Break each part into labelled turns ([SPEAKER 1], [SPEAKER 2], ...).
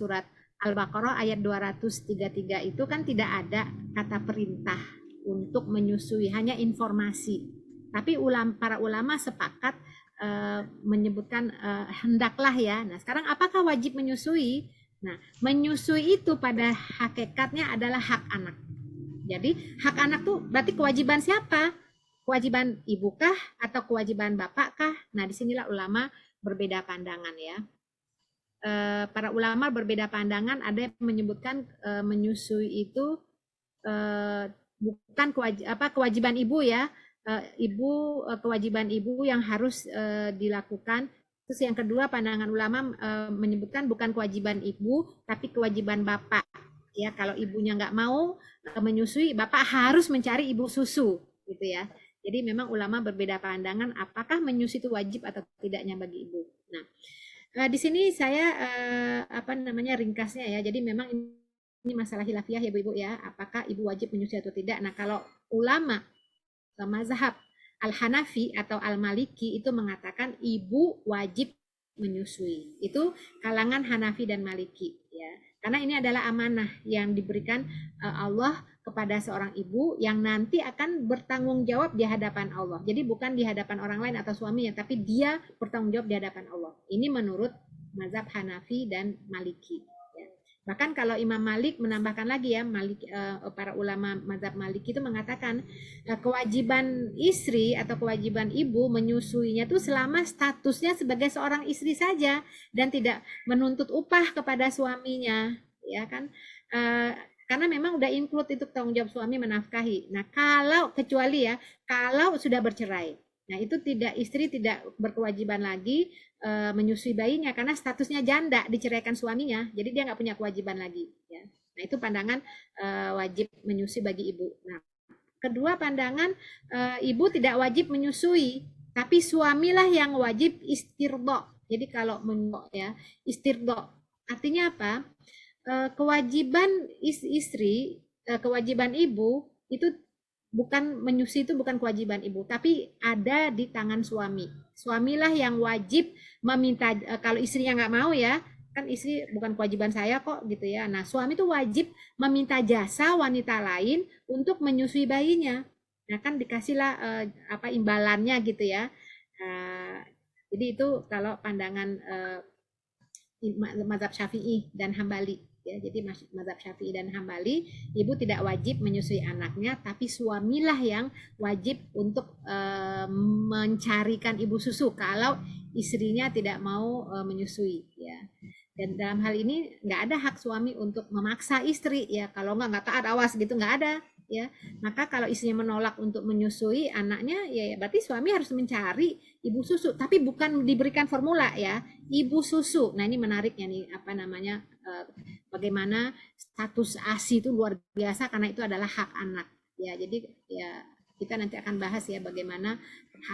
[SPEAKER 1] surat Al-Baqarah ayat 233 itu kan tidak ada kata perintah untuk menyusui, hanya informasi. Tapi para ulama sepakat menyebutkan hendaklah ya. Nah, sekarang apakah wajib menyusui? Nah, menyusui itu pada hakikatnya adalah hak anak. Jadi hak anak tuh berarti kewajiban siapa? Kewajiban ibukah atau kewajiban bapakkah? Nah, disinilah ulama berbeda pandangan ya. Para ulama berbeda pandangan, ada yang menyebutkan menyusui itu bukan kewajiban ibu ya, kewajiban ibu yang harus dilakukan. Terus yang kedua, pandangan ulama menyebutkan bukan kewajiban ibu tapi kewajiban bapak ya. Kalau ibunya nggak mau menyusui, bapak harus mencari ibu susu gitu ya. Jadi memang ulama berbeda pandangan apakah menyusui itu wajib atau tidaknya bagi ibu. Nah, di sini saya ringkasnya ya. Jadi memang ini masalah khilafiyah ya Bu-Ibu ya. Apakah ibu wajib menyusui atau tidak? Nah, kalau ulama mazhab Al-Hanafi atau Al-Maliki itu mengatakan ibu wajib menyusui. Itu kalangan Hanafi dan Maliki ya. Karena ini adalah amanah yang diberikan Allah kepada seorang ibu yang nanti akan bertanggung jawab di hadapan Allah. Jadi bukan di hadapan orang lain atau suaminya, tapi dia bertanggung jawab di hadapan Allah. Ini menurut mazhab Hanafi dan Maliki. Ya. Bahkan kalau Imam Malik menambahkan lagi ya, para ulama mazhab Maliki itu mengatakan kewajiban istri atau kewajiban ibu menyusuinya itu selama statusnya sebagai seorang istri saja dan tidak menuntut upah kepada suaminya, ya kan? Karena memang udah include itu tanggung jawab suami menafkahi. Nah, kecuali ya, kalau sudah bercerai. Nah, itu istri tidak berkewajiban lagi menyusui bayinya karena statusnya janda, diceraikan suaminya. Jadi dia nggak punya kewajiban lagi ya. Nah, itu pandangan wajib menyusui bagi ibu. Nah, kedua pandangan ibu tidak wajib menyusui, tapi suamilah yang wajib istirdo. Jadi kalau ya, istirdo artinya apa? Kewajiban istri, kewajiban ibu itu bukan menyusui, itu bukan kewajiban ibu, tapi ada di tangan suami. Suamilah yang wajib meminta, kalau istrinya nggak mau ya, kan istri bukan kewajiban saya kok gitu ya. Nah, suami itu wajib meminta jasa wanita lain untuk menyusui bayinya. Nah, kan dikasihlah imbalannya gitu ya. Jadi itu kalau pandangan mazhab Syafi'i dan Hambali ya. Jadi mazhab Syafi'i dan Hambali, ibu tidak wajib menyusui anaknya, tapi suamilah yang wajib untuk mencarikan ibu susu kalau istrinya tidak mau menyusui ya. Dan dalam hal ini nggak ada hak suami untuk memaksa istri ya. Kalau nggak taat, awas gitu, nggak ada ya. Maka kalau istrinya menolak untuk menyusui anaknya ya berarti suami harus mencari ibu susu, tapi bukan diberikan formula ya, ibu susu. Nah, ini menariknya nih, bagaimana status ASI itu luar biasa karena itu adalah hak anak ya. Jadi ya kita nanti akan bahas ya bagaimana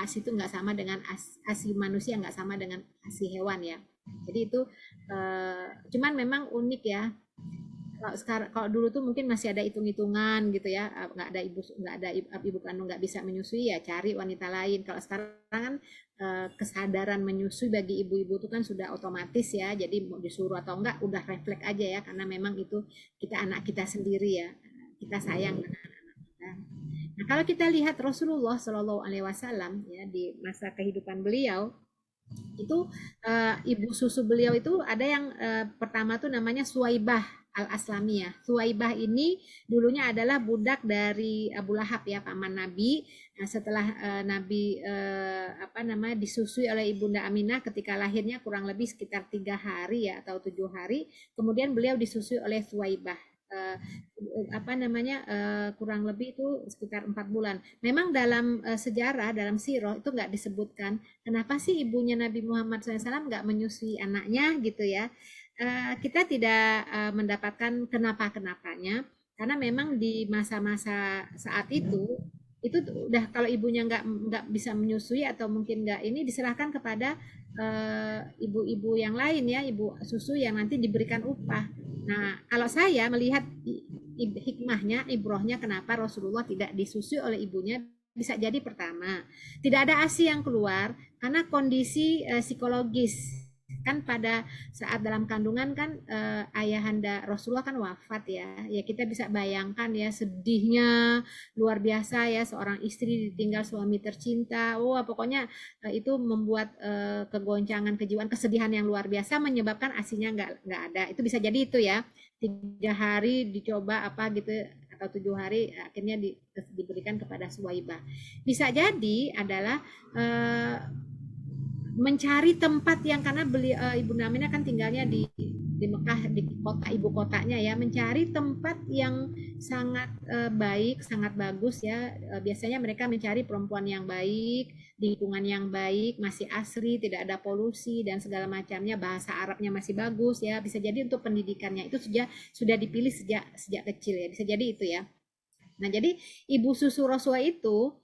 [SPEAKER 1] ASI itu nggak sama dengan ASI manusia, nggak sama dengan ASI hewan ya. Jadi itu cuman memang unik ya. Kalau dulu tuh mungkin masih ada hitung-hitungan gitu ya, nggak ada ibu kandung nggak bisa menyusui ya cari wanita lain. Kalau sekarang kan kesadaran menyusui bagi ibu-ibu itu kan sudah otomatis ya, jadi mau disuruh atau enggak udah refleks aja ya, karena memang itu anak kita sendiri ya, kita sayang dengan anak-anak kita. Nah, kalau kita lihat Rasulullah Shallallahu Alaihi Wasallam ya di masa kehidupan beliau itu ibu susu beliau itu ada yang pertama tuh namanya Suwaibah Al-Aslamiyah. Suwaibah ini dulunya adalah budak dari Abu Lahab ya, paman Nabi. Nah, setelah Nabi disusui oleh ibunda Aminah ketika lahirnya kurang lebih sekitar 3 hari ya atau 7 hari, kemudian beliau disusui oleh Suwaibah. Kurang lebih itu sekitar 4 bulan. Memang dalam sejarah, dalam sirah itu nggak disebutkan kenapa sih ibunya Nabi Muhammad SAW nggak menyusui anaknya gitu ya. Kita tidak mendapatkan kenapa-kenapanya, karena memang di masa-masa saat itu udah kalau ibunya nggak bisa menyusui atau mungkin nggak ini, diserahkan kepada ibu-ibu yang lain ya, ibu susu yang nanti diberikan upah. Nah, kalau saya melihat hikmahnya, ibrohnya kenapa Rasulullah tidak disusui oleh ibunya, bisa jadi pertama tidak ada ASI yang keluar karena kondisi psikologis Kan pada saat dalam kandungan kan ayahanda Rasulullah kan wafat ya. Ya kita bisa bayangkan ya sedihnya luar biasa ya, seorang istri ditinggal suami tercinta. Wah, pokoknya itu membuat kegoncangan kejiwaan, kesedihan yang luar biasa, menyebabkan ASI-nya nggak ada. Itu bisa jadi itu ya. 3 hari dicoba apa gitu atau 7 hari akhirnya diberikan kepada Suwaibah. Bisa jadi adalah mencari tempat yang, karena Ibu Aminah kan tinggalnya di Mekah, di kota ibu kotanya ya, mencari tempat yang sangat baik, sangat bagus ya. Biasanya mereka mencari perempuan yang baik, di lingkungan yang baik, masih asri, tidak ada polusi dan segala macamnya, bahasa Arabnya masih bagus ya. Bisa jadi untuk pendidikannya itu sudah dipilih sejak kecil ya. Bisa jadi itu ya. Nah, jadi ibu susu Rasulullah itu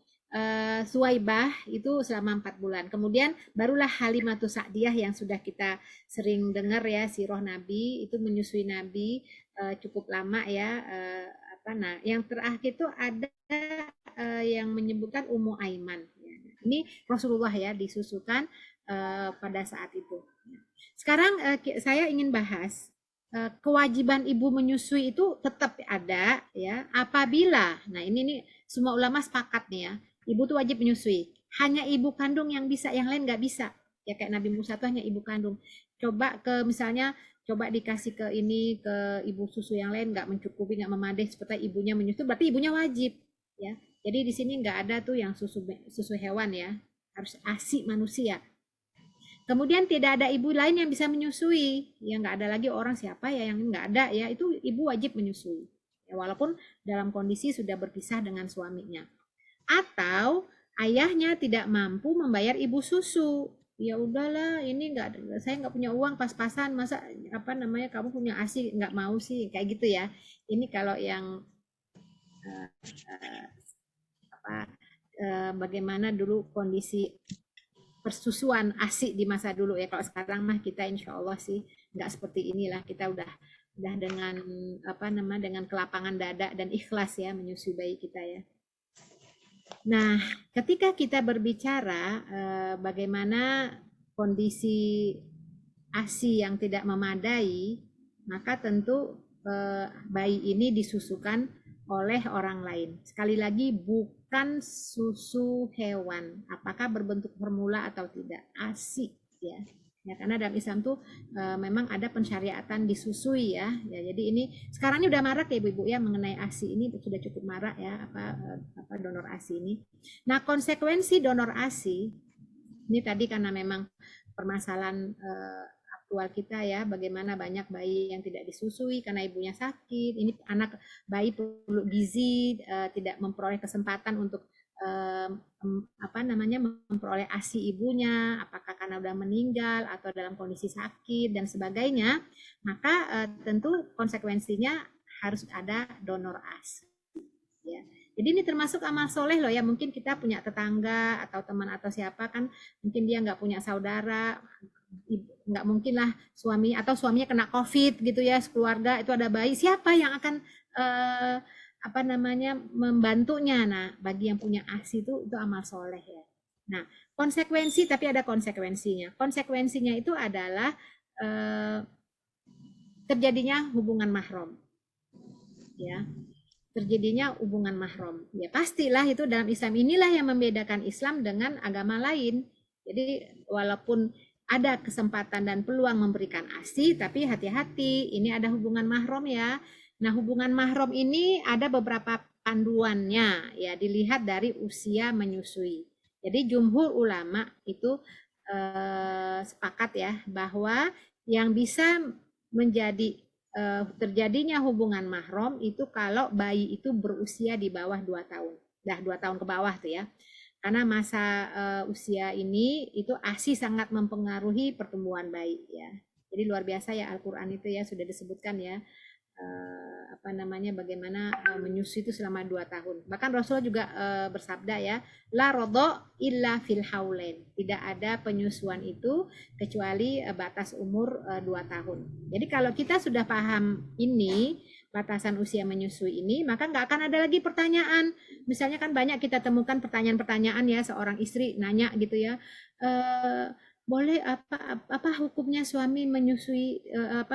[SPEAKER 1] Suwaibah itu selama 4 bulan. Kemudian barulah Halimatus Sa'diyah yang sudah kita sering dengar ya, sirah Nabi itu menyusui Nabi cukup lama ya. Nah, yang terakhir itu ada yang menyebutkan Ummu Aiman. Ini Rasulullah ya disusukan pada saat itu. Sekarang saya ingin bahas kewajiban ibu menyusui itu tetap ada ya apabila, nah ini nih semua ulama sepakat nih ya, ibu tuh wajib menyusui. Hanya ibu kandung yang bisa, yang lain nggak bisa. Ya kayak Nabi Musa tuh hanya ibu kandung. Coba misalnya dikasih ke ibu susu yang lain nggak mencukupi, nggak memadai seperti ibunya menyusui, berarti ibunya wajib ya. Jadi di sini nggak ada tuh yang susu hewan ya, harus ASI manusia. Kemudian tidak ada ibu lain yang bisa menyusui, ya nggak ada lagi orang siapa ya yang nggak ada ya, itu ibu wajib menyusui. Ya, walaupun dalam kondisi sudah berpisah dengan suaminya. Atau ayahnya tidak mampu membayar ibu susu, ya udahlah ini saya nggak punya uang pas-pasan, masa kamu punya ASI nggak mau sih, kayak gitu ya. Ini kalau yang bagaimana dulu kondisi persusuan ASI di masa dulu ya. Kalau sekarang mah kita insya Allah sih nggak seperti inilah, kita udah dengan dengan kelapangan dada dan ikhlas ya menyusui bayi kita ya. Nah, ketika kita berbicara bagaimana kondisi ASI yang tidak memadai, maka tentu bayi ini disusukan oleh orang lain. Sekali lagi bukan susu hewan, apakah berbentuk formula atau tidak, ASI ya. Ya, karena dalam Islam tuh memang ada pensyariatan disusui ya. Ya, jadi ini sekarang ini udah marak ya Ibu-ibu ya, mengenai ASI ini sudah cukup marak ya, donor ASI ini. Nah, konsekuensi donor ASI ini tadi karena memang permasalahan aktual kita ya, bagaimana banyak bayi yang tidak disusui karena ibunya sakit. Ini anak bayi perlu gizi, tidak memperoleh kesempatan untuk memperoleh ASI ibunya, apakah karena udah meninggal atau dalam kondisi sakit dan sebagainya, maka tentu konsekuensinya harus ada donor ASI ya. Jadi ini termasuk amal soleh loh ya. Mungkin kita punya tetangga atau teman atau siapa kan, mungkin dia nggak punya saudara, nggak mungkin lah suaminya kena COVID gitu ya, sekeluarga itu ada bayi, siapa yang akan membantunya. Nah, bagi yang punya ASI itu amal soleh ya. Nah, tapi ada konsekuensinya. Konsekuensinya itu adalah terjadinya hubungan mahram. Ya. Terjadinya hubungan mahram. Ya, pastilah itu dalam Islam, inilah yang membedakan Islam dengan agama lain. Jadi, walaupun ada kesempatan dan peluang memberikan ASI, tapi hati-hati, ini ada hubungan mahram ya. Nah, hubungan mahram ini ada beberapa panduannya ya, dilihat dari usia menyusui. Jadi jumhur ulama itu sepakat ya bahwa yang bisa menjadi terjadinya hubungan mahram itu kalau bayi itu berusia di bawah 2 tahun. 2 tahun ke bawah tuh ya. Karena masa usia ini itu ASI sangat mempengaruhi pertumbuhan bayi ya. Jadi luar biasa ya, Al-Qur'an itu ya sudah disebutkan ya. Bagaimana menyusui itu selama 2 tahun. Bahkan Rasulullah juga bersabda ya, la rodho illa fil haulain. Tidak ada penyusuan itu kecuali batas umur 2 tahun. Jadi kalau kita sudah paham ini, batasan usia menyusui ini, maka nggak akan ada lagi pertanyaan. Misalnya kan banyak kita temukan pertanyaan-pertanyaan ya, seorang istri nanya gitu ya, boleh apa hukumnya suami menyusui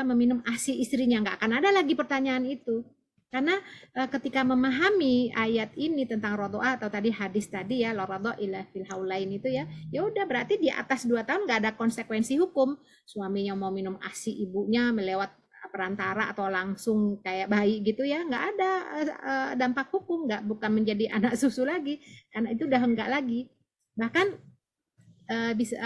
[SPEAKER 1] meminum ASI istrinya? Nggak akan ada lagi pertanyaan itu. Karena ketika memahami ayat ini tentang rodoa atau tadi hadis tadi ya, lorodo ila fil haulain itu ya, ya udah berarti di atas 2 tahun nggak ada konsekuensi hukum. Suaminya mau minum ASI ibunya melewat perantara atau langsung kayak bayi gitu ya, nggak ada dampak hukum, nggak, bukan menjadi anak susu lagi, karena itu udah enggak lagi. Bahkan bisa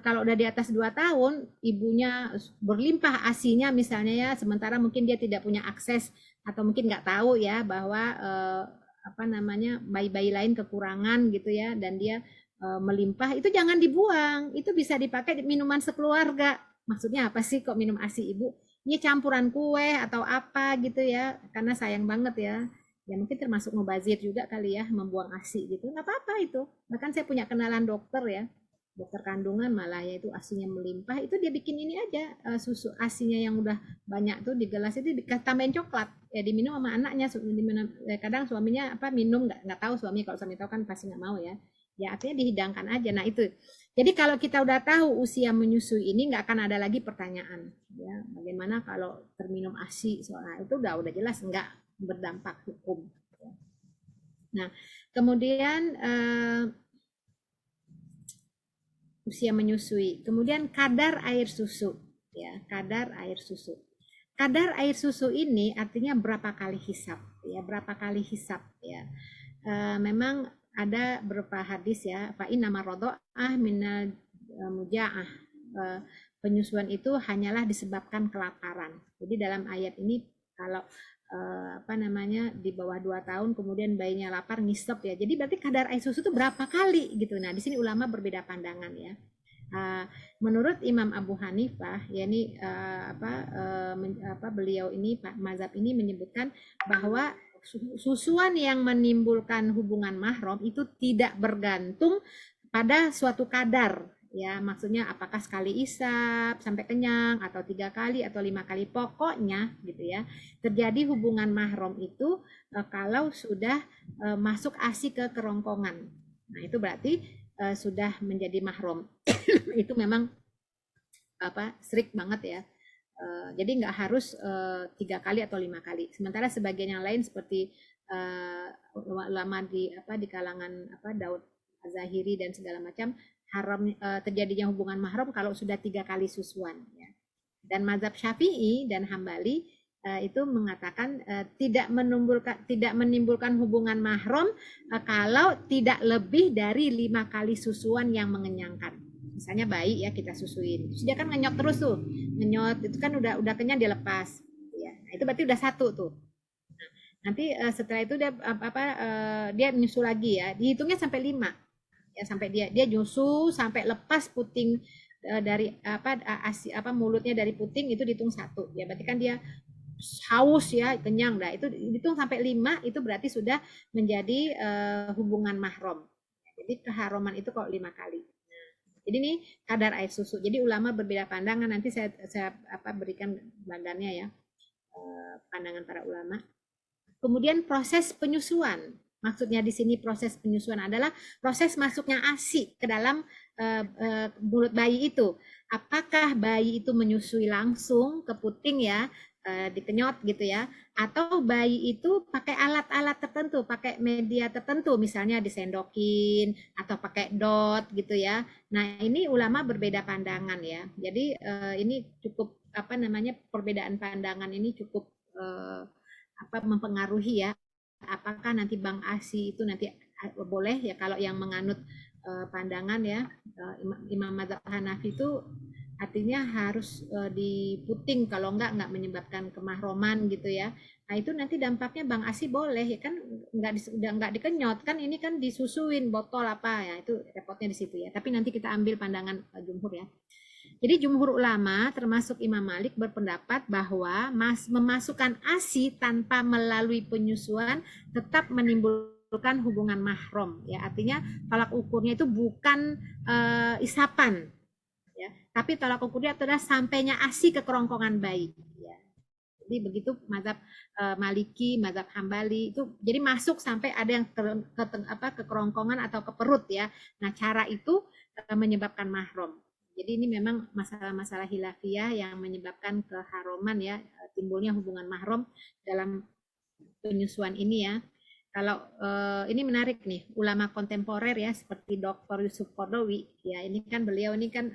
[SPEAKER 1] kalau udah di atas 2 tahun ibunya berlimpah asinya misalnya ya, sementara mungkin dia tidak punya akses atau mungkin nggak tahu ya bahwa bayi-bayi lain kekurangan gitu ya, dan dia melimpah, itu jangan dibuang, itu bisa dipakai minuman sekeluarga. Maksudnya apa sih kok minum asi ibu? Ini campuran kue atau apa gitu ya, karena sayang banget ya. Ya mungkin termasuk mubazir juga kali ya, membuang ASI gitu, nggak apa-apa itu. Bahkan saya punya kenalan dokter ya, dokter kandungan malah, yaitu ASINya melimpah, itu dia bikin ini aja, susu ASINya yang udah banyak tuh di gelas itu tambahin coklat ya, diminum sama anaknya. Kadang suaminya minum, nggak tahu suami, kalau suami tahu kan pasti nggak mau ya, ya artinya dihidangkan aja. Nah itu, jadi kalau kita udah tahu usia menyusui ini, nggak akan ada lagi pertanyaan ya, bagaimana kalau terminum ASI, soalnya itu udah jelas nggak berdampak hukum. Nah, kemudian usia menyusui, kemudian kadar air susu, ya, kadar air susu. Kadar air susu ini artinya berapa kali hisap, ya, berapa kali hisap, ya. Memang ada beberapa hadis ya, fa'in nama rodo'ah minal mujaah, penyusuan itu hanyalah disebabkan kelaparan. Jadi dalam ayat ini kalau di bawah 2 tahun kemudian bayinya lapar ngisep ya, jadi berarti kadar air susu itu berapa kali gitu. Nah di sini ulama berbeda pandangan ya. Menurut Imam Abu Hanifah, yakni beliau ini Pak mazhab ini menyebutkan bahwa susuan yang menimbulkan hubungan mahram itu tidak bergantung pada suatu kadar ya, maksudnya apakah sekali isap sampai kenyang atau 3 kali atau 5 kali, pokoknya gitu ya, terjadi hubungan mahram itu kalau sudah masuk ASI ke kerongkongan. Nah itu berarti sudah menjadi mahram. Itu memang strict banget ya. Jadi nggak harus 3 kali atau 5 kali. Sementara sebagian yang lain seperti ulama di kalangan Daud Az-Zahiri dan segala macam, haram terjadinya hubungan mahram kalau sudah 3 kali susuan ya. Dan mazhab Syafi'i dan Hambali itu mengatakan tidak menimbulkan hubungan mahram kalau tidak lebih dari 5 kali susuan yang mengenyangkan. Misalnya bayi ya kita susuin, terus dia kan ngenyot terus tuh, ngenyot itu kan udah kenyang, dia lepas ya. Nah, itu berarti udah 1 tuh. Nah, nanti setelah itu dia dia menyusu lagi ya, dihitungnya sampai 5 ya, sampai dia nyusu sampai lepas puting dari mulutnya dari puting, itu dihitung 1 ya, berarti kan dia haus ya, kenyang. Nah itu dihitung sampai 5, itu berarti sudah menjadi hubungan mahram. Jadi keharaman itu kok 5 kali. Jadi ini kadar air susu. Jadi ulama berbeda pandangan, nanti saya berikan bagannya ya, pandangan para ulama. Kemudian proses penyusuan. Maksudnya di sini proses penyusuan adalah proses masuknya ASI ke dalam mulut bayi itu. Apakah bayi itu menyusui langsung ke puting ya, dikenyot gitu ya, atau bayi itu pakai alat-alat tertentu, pakai media tertentu, misalnya disendokin atau pakai dot gitu ya. Nah ini ulama berbeda pandangan ya. Jadi ini cukup perbedaan pandangan ini cukup mempengaruhi ya, apakah nanti Bank ASI itu nanti boleh ya, kalau yang menganut pandangan ya Imam Madzhab Hanafi itu artinya harus diputing, kalau enggak menyebabkan kemahroman gitu ya. Nah itu nanti dampaknya Bank ASI boleh ya kan, enggak dikenyot kan, ini kan disusuin botol apa ya, itu repotnya di situ ya. Tapi nanti kita ambil pandangan jumhur ya. Jadi jumhur ulama termasuk Imam Malik berpendapat bahwa memasukkan ASI tanpa melalui penyusuan tetap menimbulkan hubungan mahram ya, artinya tolak ukurnya itu bukan isapan ya, tapi tolak ukurnya adalah sampainya ASI ke kerongkongan bayi ya. Jadi begitu mazhab Maliki, mazhab Hambali itu jadi masuk sampai ada yang ke kerongkongan atau ke perut ya. Nah, cara itu menyebabkan mahram. Jadi ini memang masalah-masalah hilafiyah yang menyebabkan keharuman ya, timbulnya hubungan mahram dalam penyusuan ini ya. Kalau ini menarik nih, ulama kontemporer ya seperti Dr. Yusuf Qaradawi ya, ini kan beliau ini kan